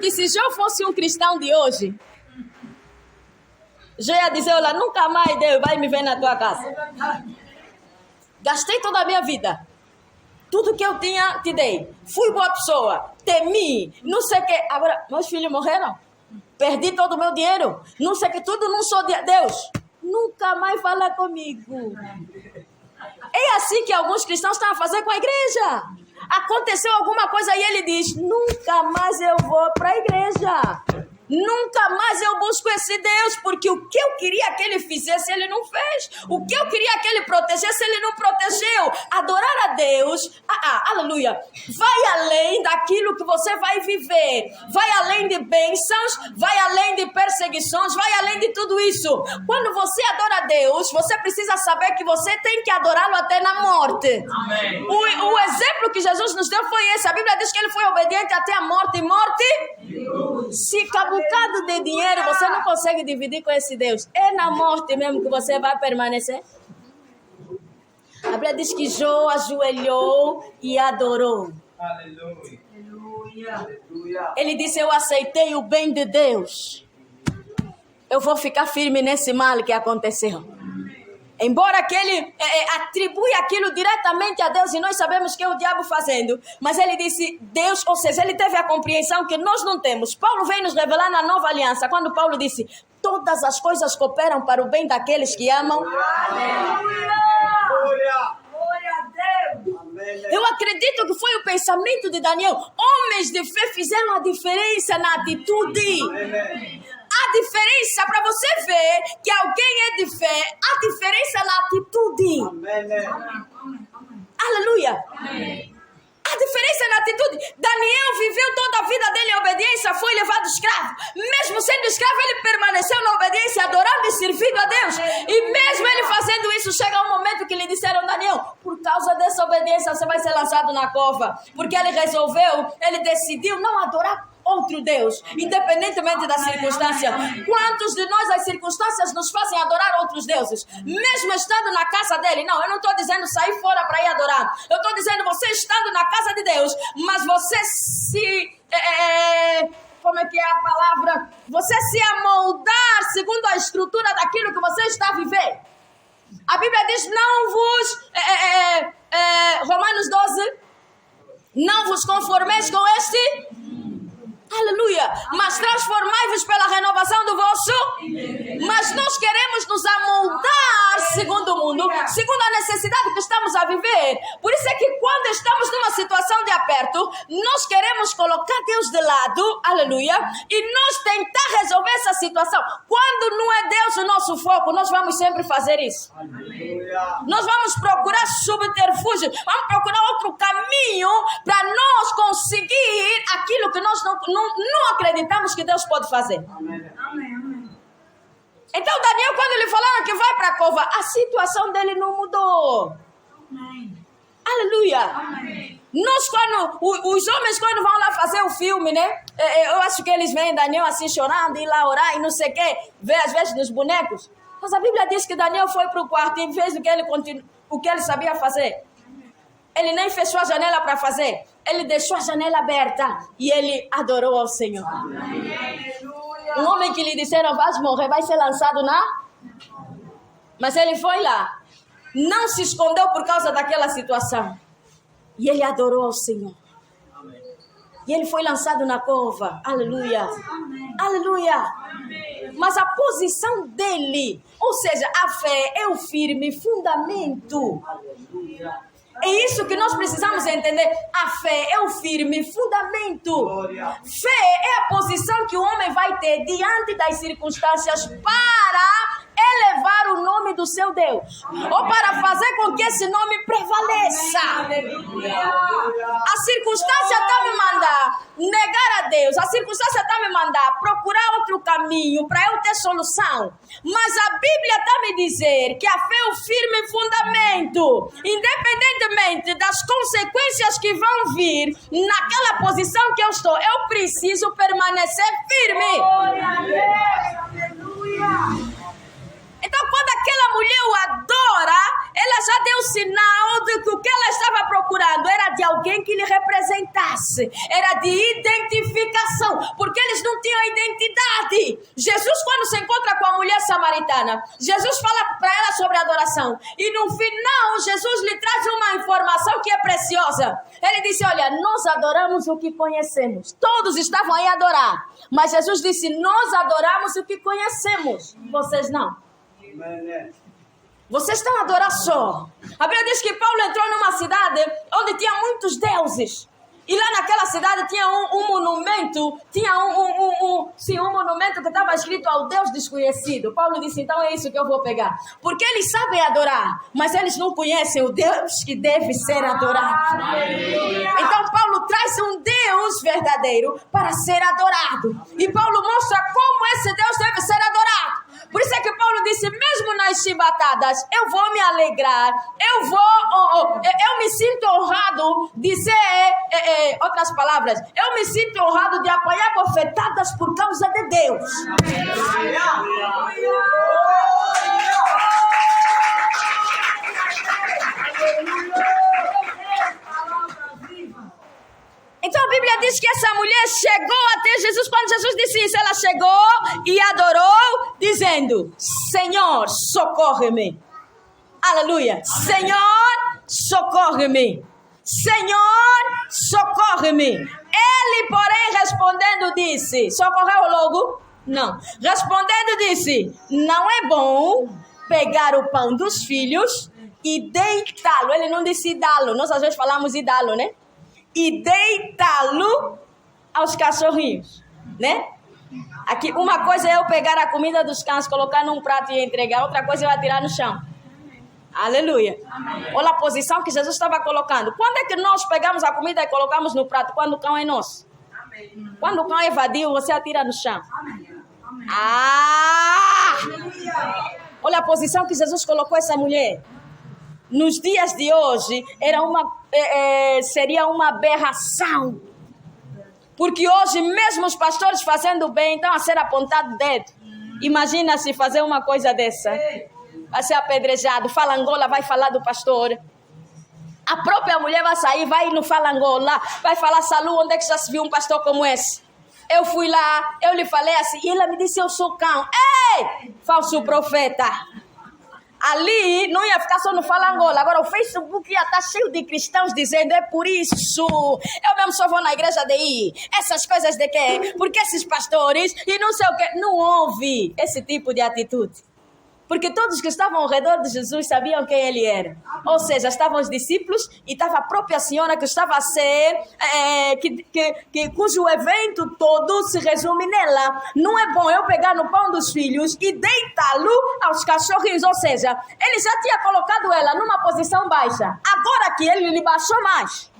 que se Jó fosse um cristão de hoje, Jó ia dizer, olha, nunca mais Deus vai me ver na tua casa. Gastei toda a minha vida. Tudo que eu tinha, te dei. Fui boa pessoa. Temi. Não sei o que. Agora, meus filhos morreram. Perdi todo o meu dinheiro. Não sei o que. Tudo não sou de Deus. Nunca mais fala comigo. É assim que alguns cristãos estão a fazer com a igreja. Aconteceu alguma coisa e ele diz, nunca mais eu vou para a igreja. Nunca mais eu busco esse Deus, porque o que eu queria que ele fizesse, ele não fez. O que eu queria que ele protegesse, ele não protegeu. Adorar a Deus, aleluia, vai além daquilo que você vai viver. Vai além de bênçãos, vai além de perseguições, vai além de tudo isso. Quando você adora a Deus, você precisa saber que você tem que adorá-lo até na morte. Amém. O exemplo que Jesus nos deu foi esse. A Bíblia diz que ele foi obediente até a morte e morte. Se cabucado de dinheiro você não consegue dividir com esse Deus, é na morte mesmo que você vai permanecer? A Bíblia diz que Jó ajoelhou e adorou. Aleluia. Ele disse, eu aceitei o bem de Deus. Eu vou ficar firme nesse mal que aconteceu. Embora que ele atribui aquilo diretamente a Deus e nós sabemos que é o diabo fazendo, mas ele disse, Deus, ou seja, ele teve a compreensão que nós não temos. Paulo veio nos revelar na nova aliança, quando Paulo disse, todas as coisas cooperam para o bem daqueles que amam. Aleluia! Glória a Deus! Eu acredito que foi o pensamento de Daniel. Homens de fé fizeram a diferença na atitude. A diferença, para você ver que alguém é de fé, a diferença na atitude. Amém. Aleluia. Amém. A diferença na atitude. Daniel viveu toda a vida dele em obediência, foi levado escravo. Mesmo sendo escravo, ele permaneceu na obediência, adorando e servindo a Deus. E mesmo ele fazendo isso, chega um momento que lhe disseram, Daniel, por causa dessa obediência, você vai ser lançado na cova. Porque ele resolveu, ele decidiu não adorar outro Deus, independentemente da circunstância. Quantos de nós as circunstâncias nos fazem adorar outros deuses? Mesmo estando na casa dele. Não, eu não estou dizendo sair fora para ir adorar. Eu estou dizendo você estando na casa de Deus, mas você se... como é que é a palavra? Você se amoldar segundo a estrutura daquilo que você está vivendo. A Bíblia diz, não vos... Romanos 12, não vos conformeis com este... Aleluia, mas transformai-vos pela renovação do vosso. Mas nós queremos nos amoldar segundo o mundo, segundo a necessidade que estamos a viver. Por isso é que quando estamos numa situação de aperto, nós queremos colocar Deus de lado, aleluia, e nós tentar resolver essa situação. Quando não é Deus o nosso foco, nós vamos sempre fazer isso. Aleluia. Nós vamos procurar subterfúgio, vamos procurar outro caminho para nós conseguir aquilo que nós não acreditamos que Deus pode fazer. Amém. Amém. Então Daniel, quando ele falaram que vai para a cova, a situação dele não mudou. Amém. Aleluia. Amém. Nós, quando os homens quando vão lá fazer o filme, né? Eu acho que eles veem Daniel assim chorando, ir lá orar e não sei o que, vê às vezes nos bonecos. Mas a Bíblia diz que Daniel foi para o quarto e fez o que ele sabia fazer. Ele nem fechou a janela para fazer. Ele deixou a janela aberta e ele adorou ao Senhor. Amém. Um homem que lhe disseram, vai morrer, vai ser lançado na... Mas ele foi lá. Não se escondeu por causa daquela situação. E ele adorou ao Senhor. Amém. E ele foi lançado na cova. Aleluia. Amém. Aleluia. Amém. Mas a posição dele, ou seja, a fé é o firme fundamento. Aleluia. É isso que nós precisamos entender. A fé é o firme fundamento. Glória. Fé é a posição que o homem vai ter diante das circunstâncias para elevar o nome do seu Deus. Amém. Ou para fazer com que esse nome prevaleça. Amém. A circunstância está me mandar negar a Deus. A circunstância está me mandar procurar outro caminho para eu ter solução. Mas a Bíblia está me dizer que a fé é o firme fundamento. Independentemente das consequências que vão vir naquela posição que eu estou, eu preciso permanecer firme. Glória a Deus. Aleluia. Então, quando aquela mulher o adora, ela já deu sinal de que o que ela estava procurando era de alguém que lhe representasse, era de identificação, porque eles não tinham identidade. Jesus, quando se encontra com a mulher samaritana, Jesus fala para ela sobre adoração, e no final Jesus lhe traz uma informação que é preciosa. Ele disse: olha, nós adoramos o que conhecemos. Todos estavam aí a adorar, mas Jesus disse: nós adoramos o que conhecemos, vocês não. Vocês estão a adorar só. A Bíblia diz que Paulo entrou numa cidade onde tinha muitos deuses. E lá naquela cidade tinha um monumento, tinha um monumento que estava escrito ao Deus desconhecido. Paulo disse: então é isso que eu vou pegar. Porque eles sabem adorar, mas eles não conhecem o Deus que deve ser adorado. Então Paulo traz um Deus verdadeiro para ser adorado. E Paulo mostra como esse Deus deve ser adorado. Por isso é que Paulo disse: mesmo nas chibatadas, eu vou me alegrar, eu me sinto honrado de ser, outras palavras, eu me sinto honrado de apanhar bofetadas por causa de Deus. Então a Bíblia diz que essa mulher chegou até Jesus. Quando Jesus disse isso, ela chegou e adorou, dizendo: Senhor, socorre-me. Aleluia. Senhor, socorre-me. Senhor, socorre-me. Ele, porém, respondendo, disse: socorreu logo? Não. Respondendo, disse: não é bom pegar o pão dos filhos e deitá-lo. Ele não disse dá-lo. Nós às vezes falamos e dá-lo, né? E deitá-lo aos cachorrinhos, né? Aqui, uma coisa é eu pegar a comida dos cães, colocar num prato e entregar. Outra coisa é eu atirar no chão. Aleluia. Amém. Olha a posição que Jesus estava colocando. Quando é que nós pegamos a comida e colocamos no prato? Quando o cão é nosso. Amém. Quando o cão é vadio, você atira no chão. Amém. Ah! Olha a posição que Jesus colocou essa mulher. Nos dias de hoje, seria uma aberração. Porque hoje, mesmo os pastores fazendo bem, estão a ser apontados o dedo. Imagina se fazer uma coisa dessa. Vai ser apedrejado. Falangola vai falar do pastor. A própria mulher vai sair, vai no Falangola, vai falar: Salu, onde é que já se viu um pastor como esse? Eu fui lá, eu lhe falei assim, e ela me disse: eu sou cão. Ei, falso profeta. Ali não ia ficar só no Falangola. Agora o Facebook ia estar cheio de cristãos dizendo: é por isso, eu mesmo só vou na igreja de ir. Essas coisas de quê? Porque esses pastores e não sei o quê. Não houve esse tipo de atitude. Porque todos que estavam ao redor de Jesus sabiam quem ele era. Ou seja, estavam os discípulos e estava a própria senhora que estava a ser, cujo evento todo se resume nela. Não é bom eu pegar no pão dos filhos e deitá-lo aos cachorrinhos. Ou seja, ele já tinha colocado ela numa posição baixa. Agora que ele lhe baixou mais.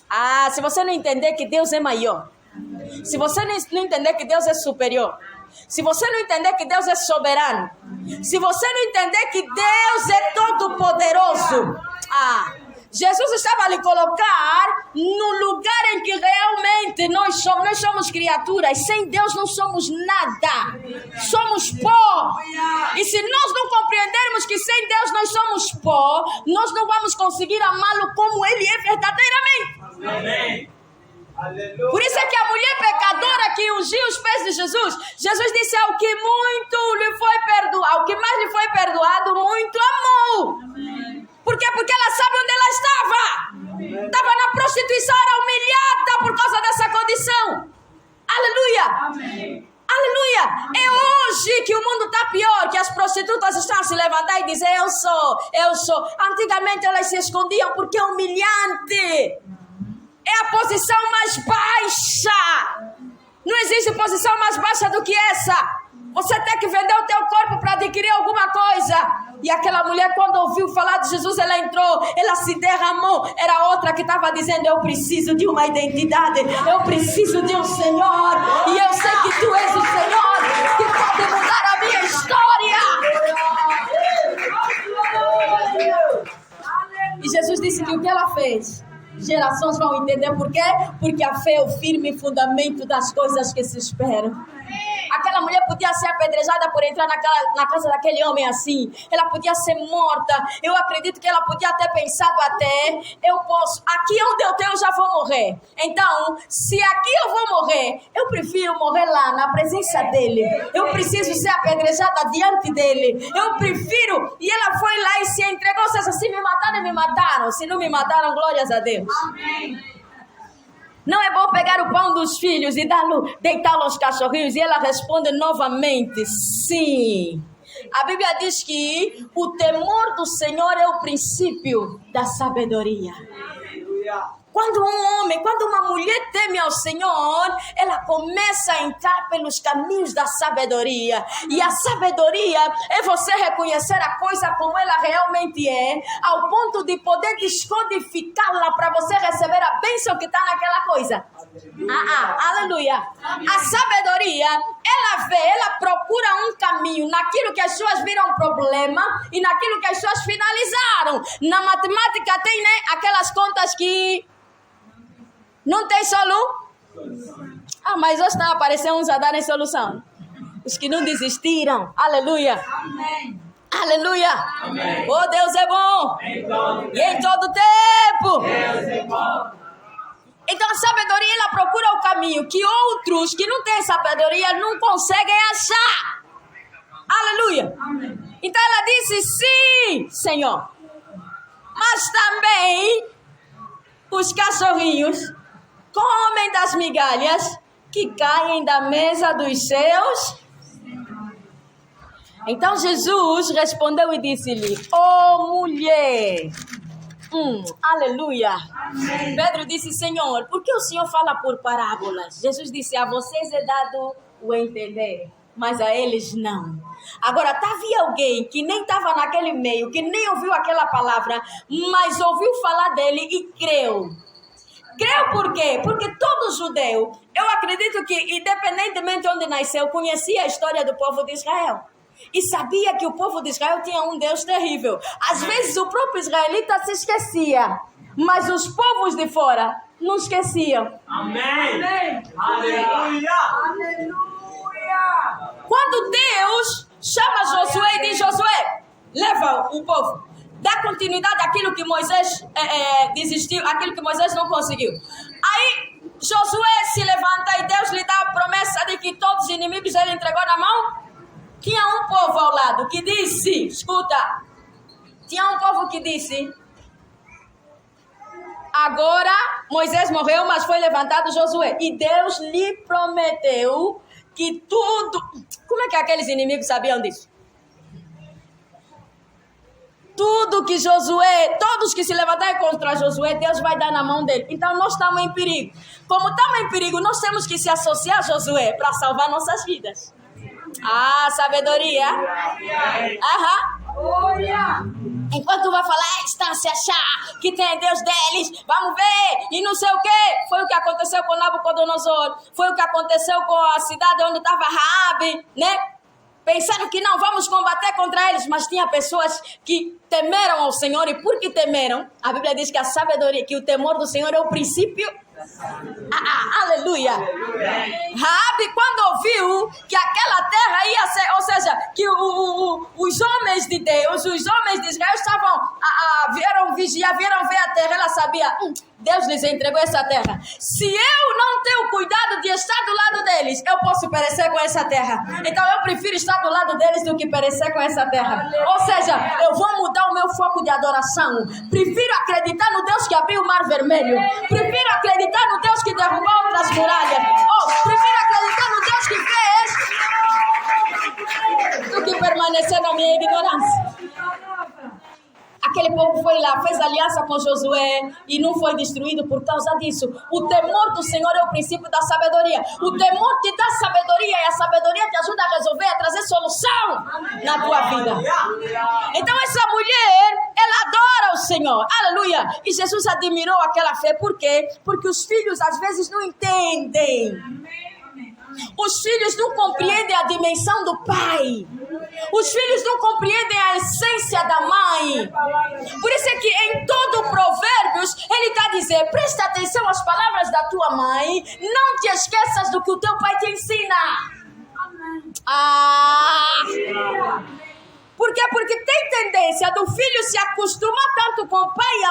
Ah, se você não entender que Deus é maior. Se você não entender que Deus é superior. Se você não entender que Deus é soberano, se você não entender que Deus é todo poderoso, Jesus estava a lhe colocar no lugar em que realmente nós somos criaturas. Sem Deus não somos nada, somos pó. E se nós não compreendermos que sem Deus nós somos pó, nós não vamos conseguir amá-lo como Ele é verdadeiramente. Amém. Aleluia. Por isso é que a mulher pecadora que ungiu os pés de Jesus, Jesus disse: ao que muito lhe foi perdoado, ao que mais lhe foi perdoado, muito amou. Amém. Por quê? Porque ela sabe onde ela estava. Estava na prostituição, era humilhada por causa dessa condição. Aleluia. Amém. Aleluia. É hoje que o mundo está pior, que as prostitutas estão a se levantar e dizer: eu sou. Antigamente elas se escondiam porque é humilhante. É a posição mais baixa. Não existe posição mais baixa do que essa. Você tem que vender o teu corpo para adquirir alguma coisa. E aquela mulher, quando ouviu falar de Jesus, ela entrou, ela se derramou. Era outra que estava dizendo: eu preciso de uma identidade, eu preciso de um Senhor. E eu sei que Tu és o Senhor que pode mudar a minha história. E Jesus disse que o que ela fez, gerações vão entender por quê? Porque a fé é o firme fundamento das coisas que se esperam. Aquela mulher podia ser apedrejada por entrar na casa daquele homem assim. Ela podia ser morta. Eu acredito que ela podia ter pensado até, eu posso, aqui onde eu tenho, eu já vou morrer. Então, se aqui eu vou morrer, eu prefiro morrer lá, na presença dele. Eu preciso ser apedrejada diante dele. Eu prefiro. E ela foi lá e se entregou. Ou seja, se me mataram, me mataram. Se não me mataram, glórias a Deus. Amém. Não é bom pegar o pão dos filhos e deitá-lo aos cachorrinhos? E ela responde novamente, sim. A Bíblia diz que o temor do Senhor é o princípio da sabedoria. Quando um homem, quando uma mulher teme ao Senhor, ela começa a entrar pelos caminhos da sabedoria. E a sabedoria é você reconhecer a coisa como ela realmente é, ao ponto de poder descodificá-la para você receber a bênção que está naquela coisa. Aleluia. A sabedoria, ela vê, ela procura um caminho naquilo que as pessoas viram problema e naquilo que as pessoas finalizaram. Na matemática tem, né, aquelas contas que não tem solução. Mas hoje está aparecendo uns a darem solução. Os que não desistiram. Aleluia. Amém. Aleluia. Amém. Oh, Deus é bom. E em todo tempo. Deus é bom. Então a sabedoria, ela procura o caminho que outros que não têm sabedoria não conseguem achar. Aleluia. Amém. Então ela disse, sim, Senhor. Mas também os cachorrinhos comem das migalhas que caem da mesa dos seus. Então Jesus respondeu e disse-lhe, mulher. Aleluia. Amém. Pedro disse, Senhor, por que o Senhor fala por parábolas? Jesus disse, a vocês é dado o entender, mas a eles não. Agora, havia alguém que nem estava naquele meio, que nem ouviu aquela palavra, mas ouviu falar dele e creu. Creu por quê? Porque todo judeu, eu acredito que, independentemente de onde nasceu, conhecia a história do povo de Israel. E sabia que o povo de Israel tinha um Deus terrível. Às vezes o próprio israelita se esquecia, mas os povos de fora não esqueciam. Amém. Amém. Aleluia. Aleluia. Quando Deus chama Josué e diz, Josué, leva o povo. Dá continuidade àquilo que Moisés desistiu, aquilo que Moisés não conseguiu. Aí Josué se levanta e Deus lhe dá a promessa de que todos os inimigos ele entregou na mão. Tinha um povo ao lado que disse, escuta, tinha um povo que disse, agora Moisés morreu, mas foi levantado Josué. E Deus lhe prometeu que tudo... Como é que aqueles inimigos sabiam disso? Tudo que Josué, todos que se levantarem contra Josué, Deus vai dar na mão dele. Então nós estamos em perigo. Como estamos em perigo, nós temos que se associar a Josué para salvar nossas vidas. Sabedoria. Enquanto vai falar, eles estão se achar que tem Deus deles, vamos ver, e não sei o que. Foi o que aconteceu com Nabucodonosor, foi o que aconteceu com a cidade onde estava Raabe, né? Pensaram que não, vamos combater contra eles, mas tinha pessoas que temeram ao Senhor, e porque temeram, a Bíblia diz que a sabedoria, que o temor do Senhor é o princípio. Aleluia. Raabe, quando ouviu que aquela terra ia ser, ou seja, que os homens de Deus, os homens de Israel vieram vigiar, vieram ver a terra, ela sabia, Deus lhes entregou essa terra. Se eu não tenho cuidado de estar do lado deles, eu posso perecer com essa terra. Então eu prefiro estar do lado deles do que perecer com essa terra. Ou seja, eu vou mudar o meu foco de adoração. Prefiro acreditar no Deus que abriu o mar vermelho. Prefiro acreditar no Deus que derrubou outras muralhas. Prefiro acreditar no Deus que fez do que permanecer na minha ignorância. Aquele povo foi lá, fez aliança com Josué e não foi destruído por causa disso. O temor do Senhor é o princípio da sabedoria. O temor te dá sabedoria e a sabedoria te ajuda a resolver, a trazer solução na tua vida. Então essa mulher, ela adora o Senhor. Aleluia. E Jesus admirou aquela fé. Por quê? Porque os filhos às vezes não entendem. Os filhos não compreendem a dimensão do pai. Os filhos não compreendem a essência da mãe. Por isso é que em todo Provérbios ele está a dizer, presta atenção às palavras da tua mãe, não te esqueças do que o teu pai te ensina. Ah! Por quê? Porque tem tendência do filho se acostumar tanto com o pai e a